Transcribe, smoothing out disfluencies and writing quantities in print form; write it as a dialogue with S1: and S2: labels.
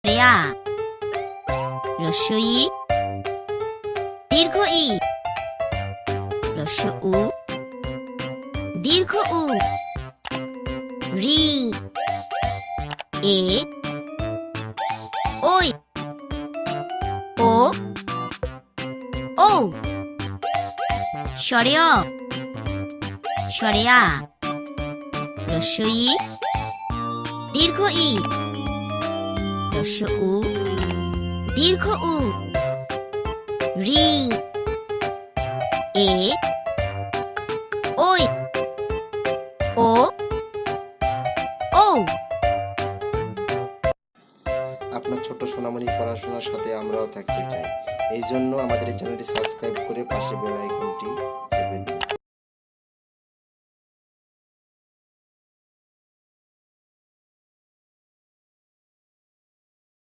S1: রেয়া রস্য ই দীর্ঘ ই রস্য উ দীর্ঘ উ রি এ ওই ও ঔ স্বরে অ স্বরে আ রস্য ই দীর্ঘ ই রস্য উ দীর্ঘ উ রি এ ওই ও ঔ।
S2: আপনার ছোট সোনামণির পড়াশোনার সাথে আমরাও থাকতে চাই। এই জন্য আমাদের এই চ্যানেলটি সাবস্ক্রাইব করে পাশে বেল আইকনটি চেপে দিন।